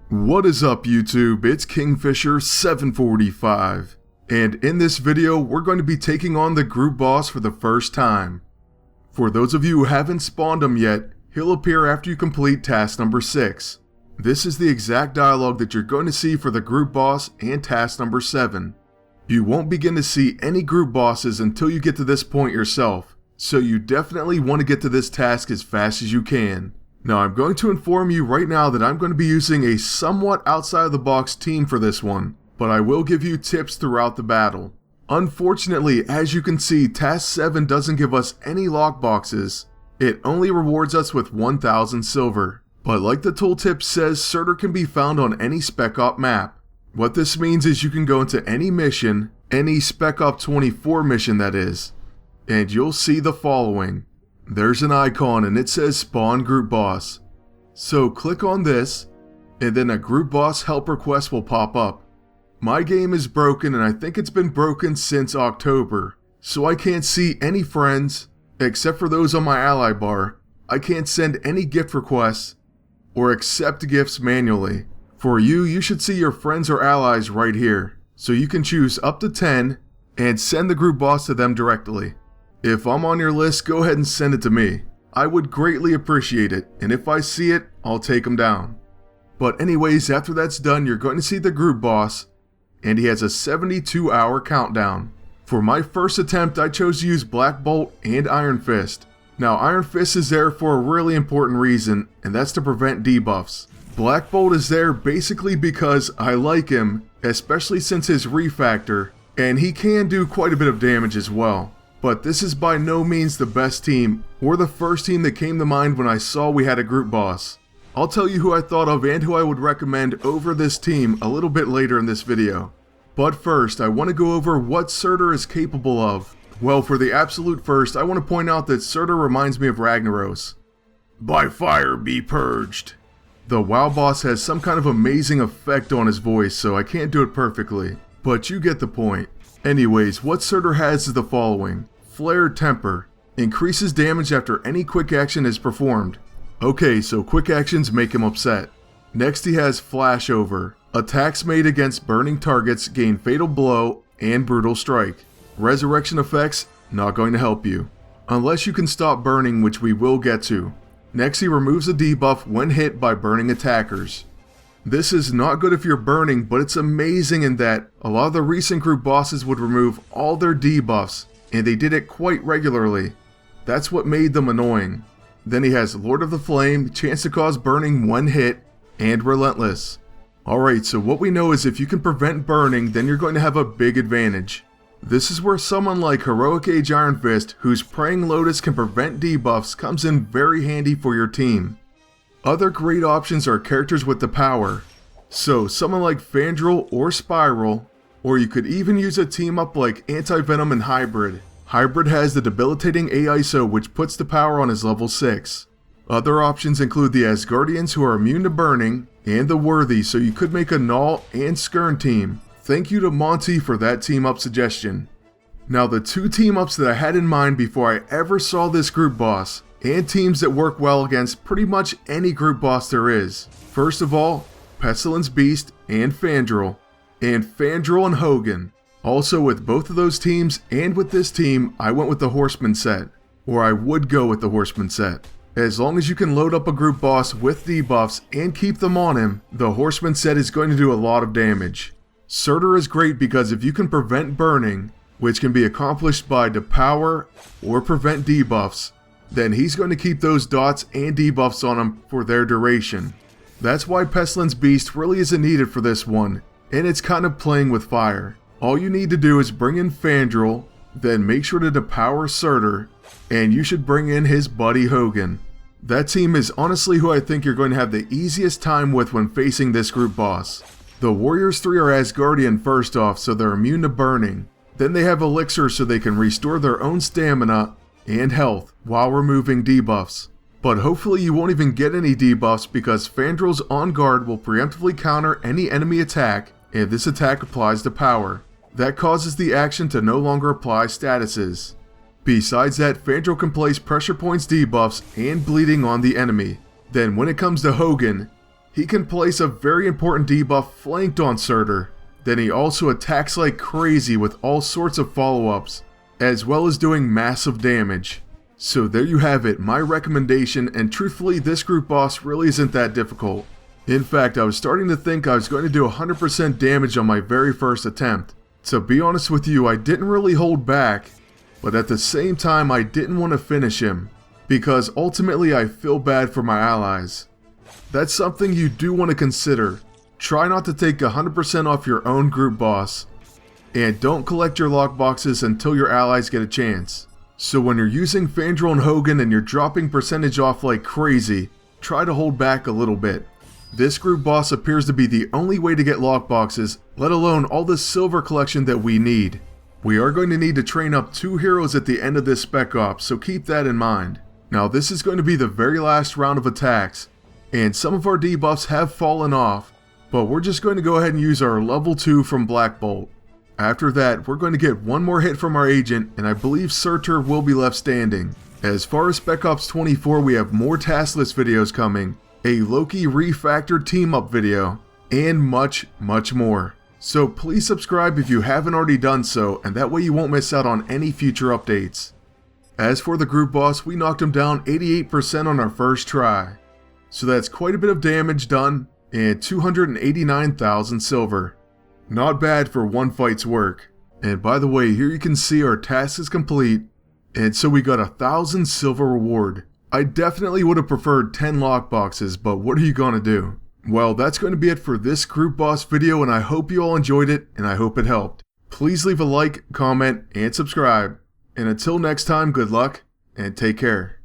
What is up YouTube, it's Kingfisher745, and in this video we're going to be taking on the group boss for the first time. For those of you who haven't spawned him yet, he'll appear after you complete task number 6. This is the exact dialogue that you're going to see for the group boss and task number 7. You won't begin to see any group bosses until you get to this point yourself, so you definitely want to get to this task as fast as you can. Now I'm going to inform you right now that I'm going to be using a somewhat outside of the box team for this one, but I will give you tips throughout the battle. Unfortunately, as you can see, task 7 doesn't give us any lockboxes. It only rewards us with 1000 silver. But like the tooltip says, Surtur can be found on any Spec Op map. What this means is you can go into any mission, any Spec Op 24 mission that is, and you'll see the following. There's an icon and it says spawn group boss. So click on this and then a group boss help request will pop up. My game is broken and I think it's been broken since October, so I can't see any friends except for those on my ally bar. I can't send any gift requests or accept gifts manually. For you should see your friends or allies right here, so you can choose up to 10 and send the group boss to them directly. If I'm on your list, go ahead and send it to me. I would greatly appreciate it, and if I see it, I'll take him down. But anyways, after that's done, you're going to see the group boss, and he has a 72-hour countdown. For my first attempt, I chose to use Black Bolt and Iron Fist. Now, Iron Fist is there for a really important reason, and that's to prevent debuffs. Black Bolt is there basically because I like him, especially since his refactor, and he can do quite a bit of damage as well. But this is by no means the best team, or the first team that came to mind when I saw we had a group boss. I'll tell you who I thought of and who I would recommend over this team a little bit later in this video. But first, I want to go over what Surtur is capable of. Well, for the absolute first, I want to point out that Surtur reminds me of Ragnaros. By fire be purged. The WoW boss has some kind of amazing effect on his voice, so I can't do it perfectly, but you get the point. Anyways, what Surtur has is the following. Flared Temper. Increases damage after any quick action is performed. Okay, so quick actions make him upset. Next he has Flashover. Attacks made against burning targets gain Fatal Blow and Brutal Strike. Resurrection effects, not going to help you. Unless you can stop burning, which we will get to. Next he removes a debuff when hit by burning attackers. This is not good if you're burning, but it's amazing in that a lot of the recent group bosses would remove all their debuffs, and they did it quite regularly. That's what made them annoying. Then he has Lord of the Flame, chance to cause burning when hit, and Relentless. Alright, so what we know is if you can prevent burning, then you're going to have a big advantage. This is where someone like Heroic Age Iron Fist, whose Praying Lotus can prevent debuffs, comes in very handy for your team. Other great options are characters with the power. So someone like Fandral or Spiral, or you could even use a team up like Anti-Venom and Hybrid. Hybrid has the debilitating AISO which puts the power on his level 6. Other options include the Asgardians who are immune to burning, and the Worthy, so you could make a Null and Skirn team. Thank you to Monty for that team up suggestion. Now the two team ups that I had in mind before I ever saw this group boss, and teams that work well against pretty much any group boss there is. First of all, Pestilence Beast and Fandral and Hogan. Also with both of those teams and with this team, I went with the Horseman set, or I would go with the Horseman set. As long as you can load up a group boss with debuffs and keep them on him, the Horseman set is going to do a lot of damage. Surtur is great because if you can prevent burning, which can be accomplished by depower or prevent debuffs, then he's going to keep those dots and debuffs on him for their duration. That's why Pestilence Beast really isn't needed for this one, and it's kind of playing with fire. All you need to do is bring in Fandral, then make sure to depower Surtur, and you should bring in his buddy Hogan. That team is honestly who I think you're going to have the easiest time with when facing this group boss. The Warriors 3 are Asgardian first off, so they're immune to burning. Then they have Elixir so they can restore their own stamina and health while removing debuffs. But hopefully you won't even get any debuffs because Fandral's On Guard will preemptively counter any enemy attack if this attack applies to power. That causes the action to no longer apply statuses. Besides that, Fandral can place pressure points debuffs and bleeding on the enemy. Then when it comes to Hogan, he can place a very important debuff flanked on Surtur. Then he also attacks like crazy with all sorts of follow-ups, as well as doing massive damage. So there you have it, my recommendation, and truthfully this group boss really isn't that difficult. In fact, I was starting to think I was going to do 100% damage on my very first attempt. To be honest with you, I didn't really hold back, but at the same time I didn't want to finish him, because ultimately I feel bad for my allies. That's something you do want to consider. Try not to take 100% off your own group boss, and don't collect your lockboxes until your allies get a chance. So when you're using Fandral and Hogan and you're dropping percentage off like crazy, try to hold back a little bit. This group boss appears to be the only way to get lockboxes, let alone all the silver collection that we need. We are going to need to train up 2 heroes at the end of this Spec Op, so keep that in mind. Now this is going to be the very last round of attacks, and some of our debuffs have fallen off, but we're just going to go ahead and use our level 2 from Black Bolt. After that, we're going to get one more hit from our agent, and I believe Surtur will be left standing. As far as Spec Ops 24, we have more task list videos coming, a Loki refactored team up video, and much more. So please subscribe if you haven't already done so, and that way you won't miss out on any future updates. As for the group boss, we knocked him down 88% on our first try. So that's quite a bit of damage done, and 289,000 silver. Not bad for one fight's work. And by the way, here you can see our task is complete, and so we got 1,000 silver reward. I definitely would have preferred 10 lockboxes, but what are you gonna do? Well, that's going to be it for this group boss video, and I hope you all enjoyed it, and I hope it helped. Please leave a like, comment, and subscribe. And until next time, good luck, and take care.